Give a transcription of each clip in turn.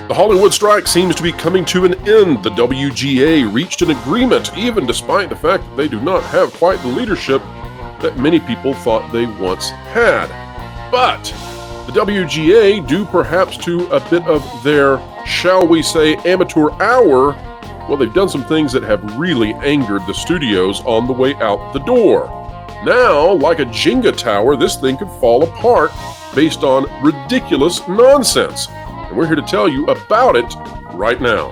The Hollywood strike seems to be coming to an end. The WGA reached an agreement, even despite the fact that they do not have quite the leadership that many people thought they once had. But the WGA, due perhaps to a bit of their, shall we say, amateur hour, well, they've done some things that have really angered the studios on the way out the door. Now, like a Jenga tower, this thing could fall apart based on ridiculous nonsense. And we're here to tell you about it right now.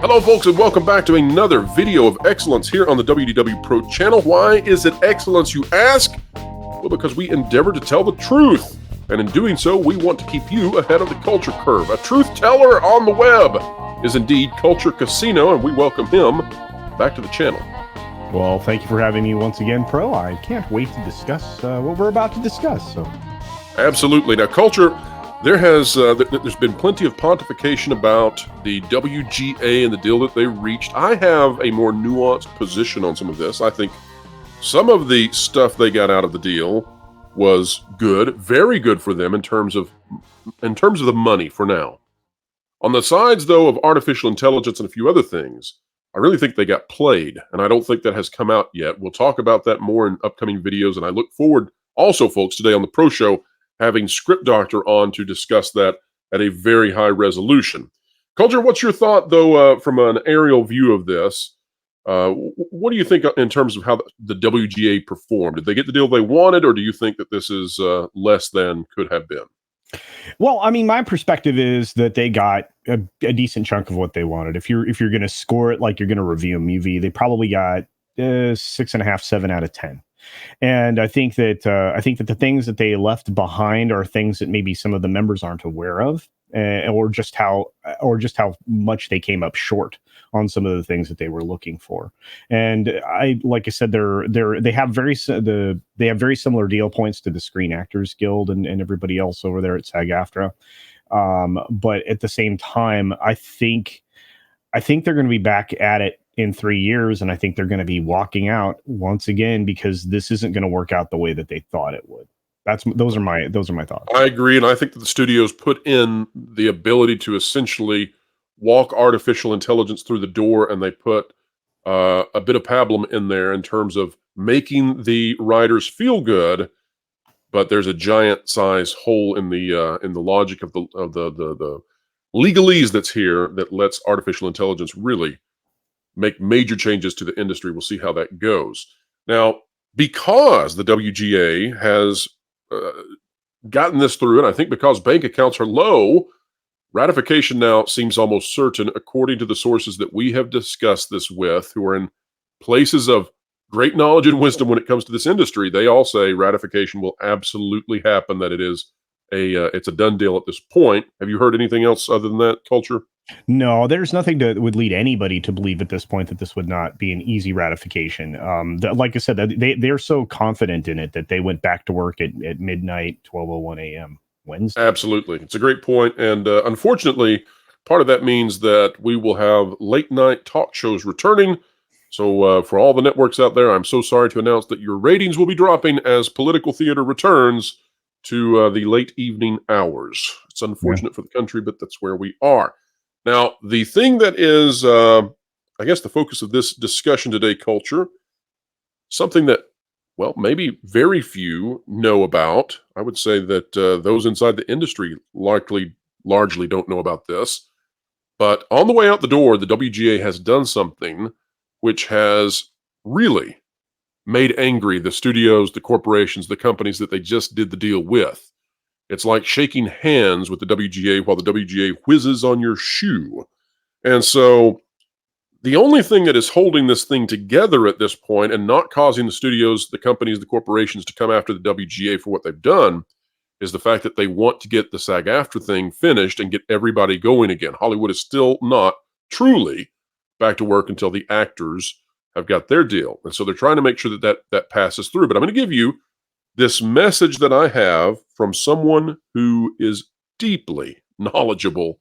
Hello folks, and welcome back to another video of excellence here on the WDW Pro channel. Why is it excellence, you ask? Well, because we endeavor to tell the truth. And in doing so, we want to keep you ahead of the culture curve. A truth teller on the web is indeed Culture Casino, and we welcome him back to the channel. Well, thank you for having me once again, Pro. I can't wait to discuss what we're about to discuss. So, absolutely. Now, Culture, there's been plenty of pontification about the WGA and the deal that they reached. I have a more nuanced position on some of this. I think some of the stuff they got out of the deal was good, very good for them in terms of the money for now. On the sides, though, of artificial intelligence and a few other things, I really think they got played, and I don't think that has come out yet. We'll talk about that more in upcoming videos, and I look forward also, folks, today on the Pro Show, having Script Doctor on to discuss that at a very high resolution. Culture, what's your thought, though, from an aerial view of this? What do you think in terms of how the WGA performed? Did they get the deal they wanted, or do you think that this is less than could have been? well, I mean, my perspective is that they got a decent chunk of what they wanted. If you're going to score it like you're going to review a movie, they probably got 6.5, 7 out of 10. And I think that the things that they left behind are things that maybe some of the members aren't aware of, or just how much they came up short on some of the things that they were looking for. And like I said, they have very similar deal points to the Screen Actors Guild and everybody else over there at SAG-AFTRA. But at the same time, I think they're going to be back at it in 3 years, and I think they're going to be walking out once again because this isn't going to work out the way that they thought it would. Those are my thoughts. I agree, and I think that the studios put in the ability to essentially walk artificial intelligence through the door, and they put a bit of pablum in there in terms of making the writers feel good, but there's a giant size hole in the logic of the legalese that's here that lets artificial intelligence really make major changes to the industry. We'll see how that goes. Now, because the WGA has gotten this through, and I think because bank accounts are low, ratification now seems almost certain, according to the sources that we have discussed this with, who are in places of great knowledge and wisdom when it comes to this industry. They all say ratification will absolutely happen, that it's a done deal at this point. Have you heard anything else other than that, Culture? No, there's nothing that would lead anybody to believe at this point that this would not be an easy ratification. Like I said, they're so confident in it that they went back to work at midnight, 12:01 a.m. Wednesday. Absolutely. It's a great point. And unfortunately, part of that means that we will have late night talk shows returning. So for all the networks out there, I'm so sorry to announce that your ratings will be dropping as political theater returns to the late evening hours. It's unfortunate for the country, but that's where we are. Now, the thing that is, I guess, the focus of this discussion today, Culture, something that, well, maybe very few know about. I would say that those inside the industry largely don't know about this. But on the way out the door, the WGA has done something which has really made angry the studios, the corporations, the companies that they just did the deal with. It's like shaking hands with the WGA while the WGA whizzes on your shoe. And so the only thing that is holding this thing together at this point and not causing the studios, the companies, the corporations to come after the WGA for what they've done is the fact that they want to get the SAG-AFTRA thing finished and get everybody going again. Hollywood is still not truly back to work until the actors have got their deal. And so they're trying to make sure that passes through. But I'm going to give you this message that I have from someone who is deeply knowledgeable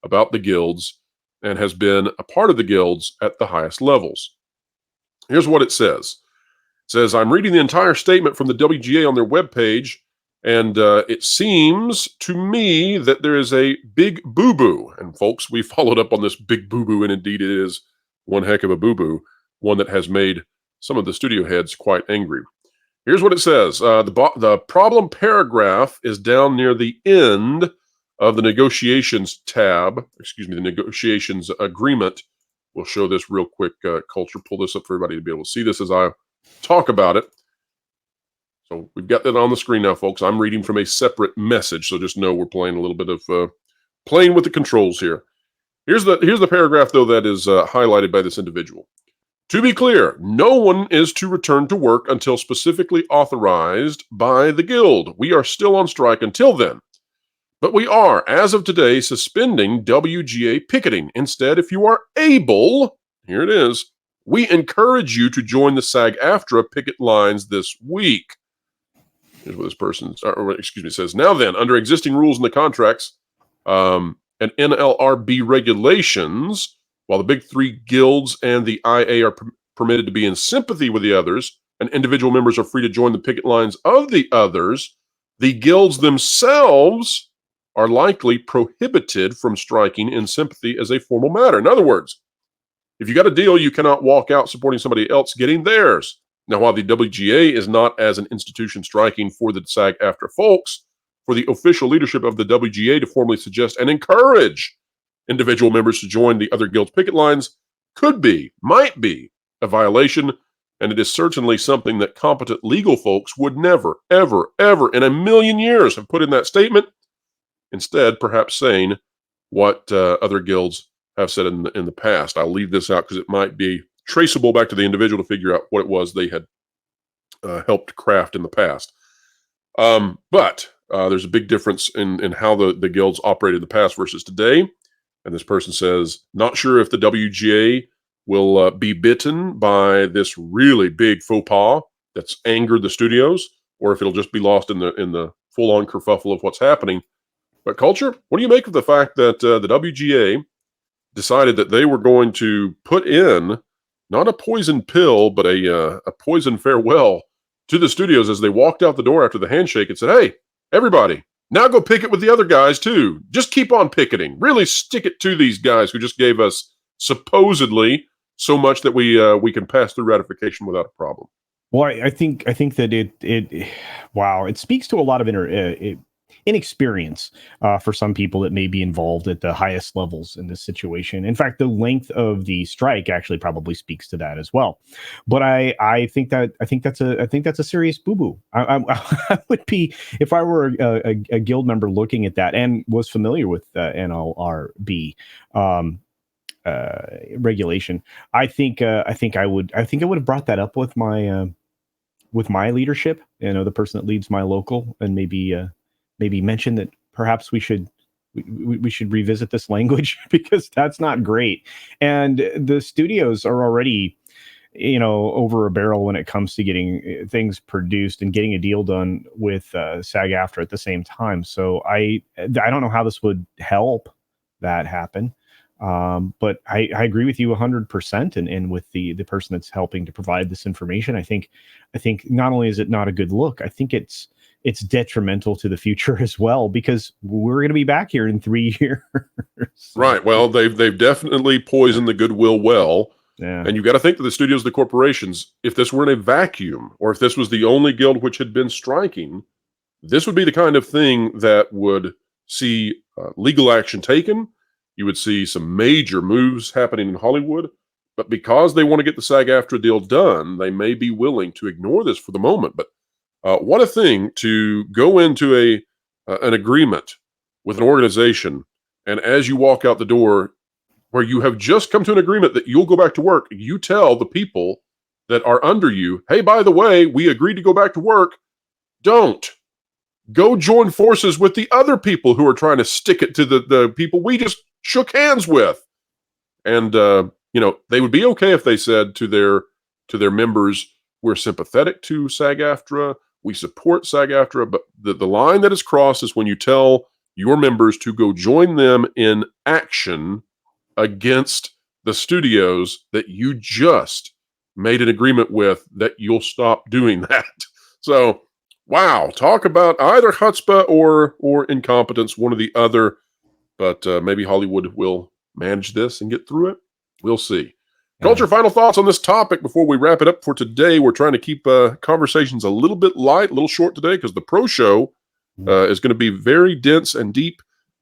about the guilds and has been a part of the guilds at the highest levels. Here's what it says. says, I'm reading the entire statement from the WGA on their webpage, and it seems to me that there is a big boo-boo. And folks, we followed up on this big boo-boo, and indeed it is one heck of a boo-boo, one that has made some of the studio heads quite angry. Here's what it says. The problem paragraph is down near the end of the negotiations tab. Excuse me, the negotiations agreement. We'll show this real quick. Culture, pull this up for everybody to be able to see this as I talk about it. So we've got that on the screen now, folks. I'm reading from a separate message, so just know we're playing a little bit of playing with the controls here. Here's the paragraph, though, that is highlighted by this individual. To be clear, no one is to return to work until specifically authorized by the Guild. We are still on strike until then. But we are, as of today, suspending WGA picketing. Instead, if you are able, here it is, we encourage you to join the SAG-AFTRA picket lines this week. Here's what this person, says. Now then, under existing rules in the contracts and NLRB regulations, while the big three guilds and the IA are permitted to be in sympathy with the others, and individual members are free to join the picket lines of the others, the guilds themselves are likely prohibited from striking in sympathy as a formal matter. In other words, if you got a deal, you cannot walk out supporting somebody else getting theirs. Now, while the WGA is not as an institution striking for the SAG-AFTRA folks, for the official leadership of the WGA to formally suggest and encourage individual members to join the other guilds' picket lines might be a violation, and it is certainly something that competent legal folks would never, ever, ever in a million years have put in that statement. Instead, perhaps saying what other guilds have said in the past. I'll leave this out because it might be traceable back to the individual to figure out what it was they had helped craft in the past. But there's a big difference in how the guilds operated in the past versus today. And this person says, not sure if the WGA will be bitten by this really big faux pas that's angered the studios, or if it'll just be lost in the full-on kerfuffle of what's happening. But Culture, what do you make of the fact that the WGA decided that they were going to put in not a poison pill, but a poison farewell to the studios as they walked out the door after the handshake and said, hey, everybody, now go picket with the other guys too. Just keep on picketing. Really stick it to these guys who just gave us supposedly so much that we can pass through ratification without a problem. Well, I think that it speaks to a lot of inexperience for some people that may be involved at the highest levels in this situation. In fact, the length of the strike actually probably speaks to that as well. But I think that's a serious boo-boo. I would be, if I were a guild member looking at that and was familiar with NLRB regulation, I think I would have brought that up with my leadership, the person that leads my local, and maybe mention that perhaps we should revisit this language because that's not great. And the studios are already, over a barrel when it comes to getting things produced and getting a deal done with SAG-AFTRA at the same time. So I don't know how this would help that happen. But I agree with you 100%. And with the person that's helping to provide this information, I think not only is it not a good look, I think it's detrimental to the future as well, because we're going to be back here in 3 years. Right. Well, they've definitely poisoned the goodwill well. Yeah. And you've got to think that the studios, the corporations, if this were in a vacuum, or if this was the only guild which had been striking, this would be the kind of thing that would see legal action taken. You would see some major moves happening in Hollywood. But because they want to get the SAG-AFTRA deal done, they may be willing to ignore this for the moment. But what a thing to go into an agreement with an organization, and as you walk out the door, where you have just come to an agreement that you'll go back to work, you tell the people that are under you, hey, by the way, we agreed to go back to work. Don't. Go join forces with the other people who are trying to stick it to the people we just shook hands with. And, they would be okay if they said to their members, we're sympathetic to SAG-AFTRA, we support SAG-AFTRA, but the line that is crossed is when you tell your members to go join them in action against the studios that you just made an agreement with that you'll stop doing that. So, wow, talk about either chutzpah or incompetence, one or the other. But maybe Hollywood will manage this and get through it. We'll see. Culture, final thoughts on this topic before we wrap it up for today. We're trying to keep conversations a little bit light, a little short today, because the pro show is going to be very dense and deep.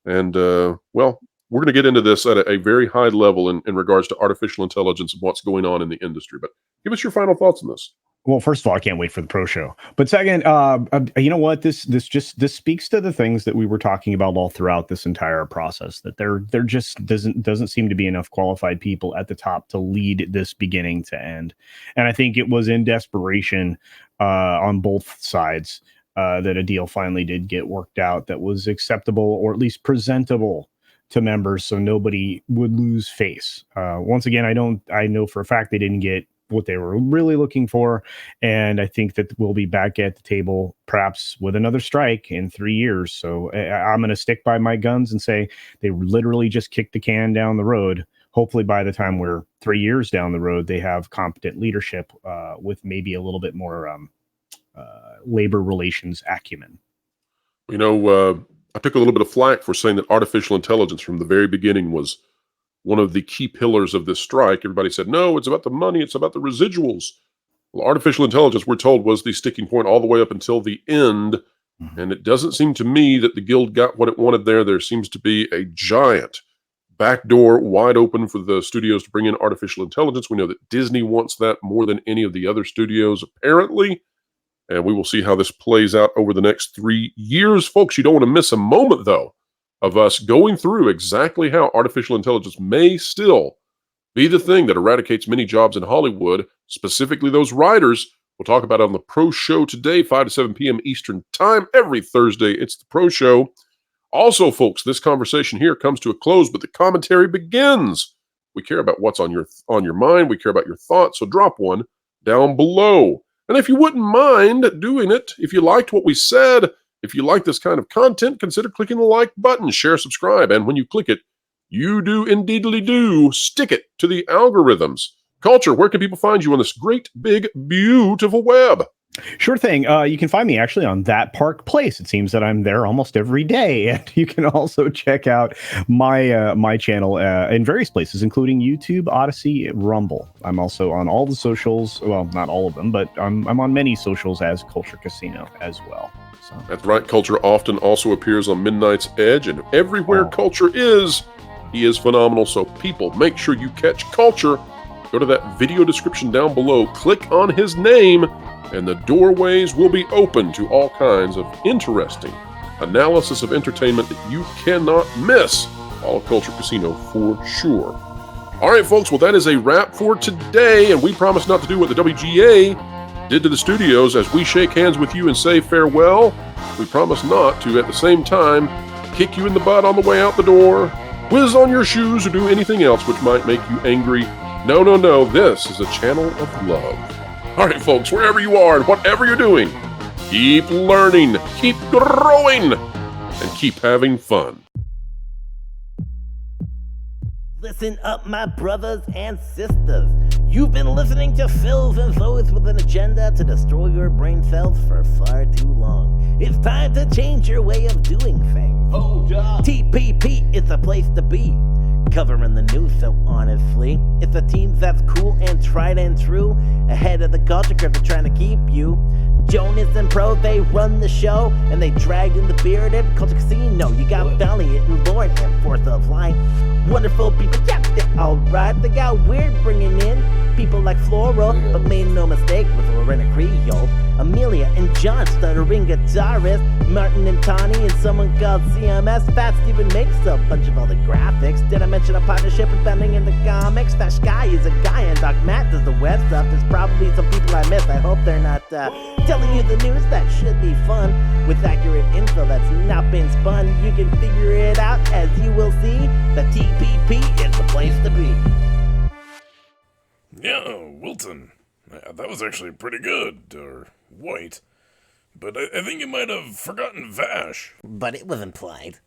And, well, we're going to get into this at a very high level in regards to artificial intelligence and what's going on in the industry. But give us your final thoughts on this. Well, first of all, I can't wait for the pro show. But second, you know what? This speaks to the things that we were talking about all throughout this entire process. That there just doesn't seem to be enough qualified people at the top to lead this beginning to end. And I think it was in desperation on both sides that a deal finally did get worked out that was acceptable or at least presentable to members, so nobody would lose face. Once again, I know for a fact they didn't get what they were really looking for. And I think that we'll be back at the table, perhaps with another strike in 3 years. So I'm going to stick by my guns and say they literally just kicked the can down the road. Hopefully by the time we're 3 years down the road, they have competent leadership with maybe a little bit more labor relations acumen. You know, I took a little bit of flack for saying that artificial intelligence from the very beginning was one of the key pillars of this strike. Everybody said, no, it's about the money, it's about the residuals. Well, artificial intelligence, we're told, was the sticking point all the way up until the end. Mm-hmm. And it doesn't seem to me that the Guild got what it wanted there. There seems to be a giant back door wide open for the studios to bring in artificial intelligence. We know that Disney wants that more than any of the other studios, apparently. And we will see how this plays out over the next 3 years. Folks, you don't want to miss a moment, though, of us going through exactly how artificial intelligence may still be the thing that eradicates many jobs in Hollywood, specifically those writers. We'll talk about it on the Pro Show today, 5 to 7 p.m. Eastern Time. Every Thursday, it's the Pro Show. Also, folks, this conversation here comes to a close, but the commentary begins. We care about what's on your mind. We care about your thoughts, so drop one down below. And if you wouldn't mind doing it, if you liked what we said, if you like this kind of content, consider clicking the like button, share, subscribe, and when you click it, you do indeedly do stick it to the algorithms. Culture, where can people find you on this great, big, beautiful web? Sure thing. You can find me actually on That Park Place. It seems that I'm there almost every day. And you can also check out my channel in various places, including YouTube, Odyssey, Rumble. I'm also on all the socials. Well, not all of them, but I'm on many socials as Culture Casino as well. So. That's right. Culture often also appears on Midnight's Edge, and everywhere Culture is, he is phenomenal. So people, make sure you catch Culture. Go to that video description down below, click on his name, and the doorways will be open to all kinds of interesting analysis of entertainment that you cannot miss. All Culture Casino for sure. All right, folks. Well, that is a wrap for today, and we promise not to do what the WGA did to the studios as we shake hands with you and say farewell. We promise not to, at the same time, kick you in the butt on the way out the door, whiz on your shoes, or do anything else which might make you angry. No, no, no. This is a channel of love. All right, folks, wherever you are and whatever you're doing, keep learning, keep growing, and keep having fun. Listen up, my brothers and sisters. You've been listening to Phils and those with an agenda to destroy your brain cells for far too long. It's time to change your way of doing things. Hold up. TPP is the place to be. Covering the news so honestly. It's a team that's cool and tried and true. Ahead of the culture curve, they're trying to keep you. Jonas and Pro, they run the show. And they dragged in the bearded Culture Casino. You got Valiant and Lord and Force of Light. Wonderful people, yeah, they're alright. They got weird bringing in people like Floral, but made no mistake with Lorena Creole. Amelia and John, stuttering guitarist. Martin and Tawny and someone called CMS. Fat Steven makes a bunch of other graphics. Did I mention a partnership with Bending in the comics? Fat Sky is a guy and Doc Matt does the web stuff. There's probably some people I missed. I hope they're not telling you the news. That should be fun. With accurate info that's not been spun. You can figure it out as you will see. The TPP is the place to be. Yeah, Wilton. That was actually pretty good, or white. But I think you might have forgotten Vash. But it was implied.